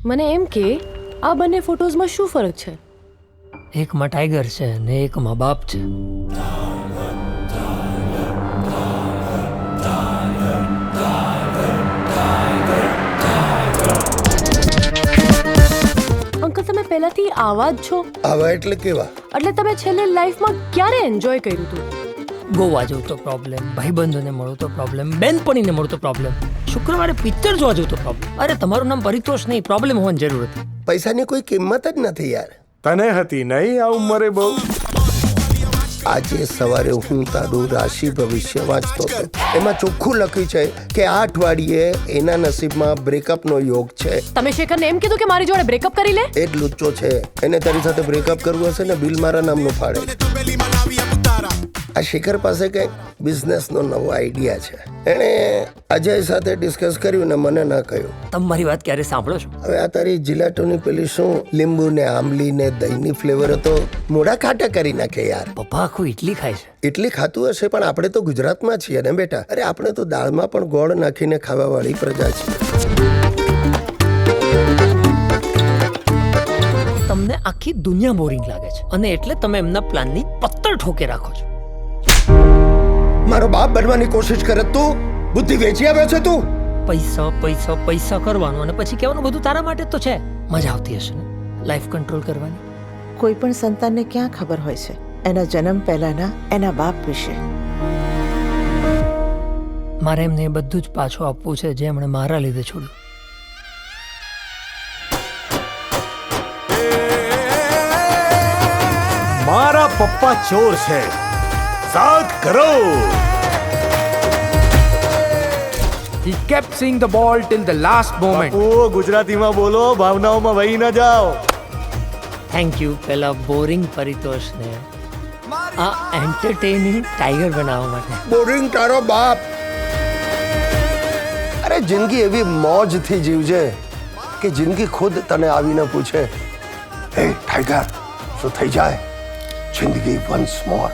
મને એમ કે આ બંને ફોટોઝમાં શું ફરક છે? એકમાં ટાઈગર છે ને એકમાં બાપ છે. અંકલ તમે પહેલાથી આવા જ છો? આવા એટલે કેવા? એટલે તમે છેલ્લે લાઈફમાં ક્યારે એન્જોય કર્યું હતું? ગોવા જવું તો પ્રોબ્લેમ, ભાઈબંધોને મળવું તો પ્રોબ્લેમ, બેનપણીને મળવું તો પ્રોબ્લેમ, શુક્રવારે પિક્ચર જોવા જવું તો પ્રોબ્લેમ. અરે તમારું નામ પરિતોષ નહીં, પ્રોબ્લેમ હોવાની જરૂર હતી. પૈસાની કોઈ કિંમત જ નથી યાર. તને હતી નહીં આ ઉંમરે બહુ. આજે સવારે હું તારું રાશિ ભવિષ્ય વાંચતો હતો. એમાં ચોખ્ખું લખ્યું છે કે આ અઠવાડિયે એના નસીબમાં બ્રેકઅપનો યોગ છે. તમે શેખરને એમ કીધું કે મારી જોડે બ્રેકઅપ કરી લે? એ જ લુચ્ચો છે. એને તારી સાથે બ્રેકઅપ કરવું હશે ને બિલ મારા નામનું ફાડે. આ શેખર પાસે કંઈક બિઝનેસનો નવો આઈડિયા છે. એણે અજય સાથે ડિસ્કસ કર્યું ને મને ના કહ્યું. તમે મારી વાત ક્યારે સાંભળો છો? હવે આ તારી જિલાટોની પેલી શું લીંબુ ને આંબલી ને દહીંની ફ્લેવર હતો, મોઢા ખાટા કરી નાખે યાર. પપ્પા આખું ઇડલી ખાય છે. એટલી ખાતું હશે પણ આપણે તો ગુજરાતમાં છીએ ને બેટા. અરે આપણે તો દાળમાં પણ ગોળ નાખીને ખાવા વાળી પ્રજા છીએ. તમને આખી દુનિયા બોરિંગ લાગે છે અને એટલે તમે એમના પ્લાનની પત્તર ઠોકે રાખો છો. મારો બાપ બનવાની કોશિશ કરે તું? બુદ્ધિ વેચી આવ્યો છે તું? પૈસા પૈસા પૈસા કરવાનું અને પછી કહેવાનું બધું તારા માટે જ તો છે. મજા આવતી હશે ને લાઈફ કંટ્રોલ કરવાની? કોઈ પણ સંતાનને ક્યાં ખબર હોય છે એના જન્મ પહેલાના એના બાપ વિશે. મારે એમને એ બધું જ પાછું આપવું છે જે એમણે મારા લીધે છોડ્યું. મારા પપ્પા ચોર છે. 7 crore. He kept seeing the ball till the last moment. બાપુ ગુજરાતીમાં બોલો, ભાવનાઓમાં વહી ન જાઓ. થેન્ક યુ પેલા બોરિંગ પરિતોષને આ એન્ટરટેનિંગ ટાઈગર બનાવવા માટે. બોરિંગ તારો બાપ. અરે જિંદગી એવી મોજથી જીવજે કે જિંદગી ખુદ તને આવીને પૂછે, હે ટાઈગર શું થઈ જાય જિંદગી વન્સ મોર.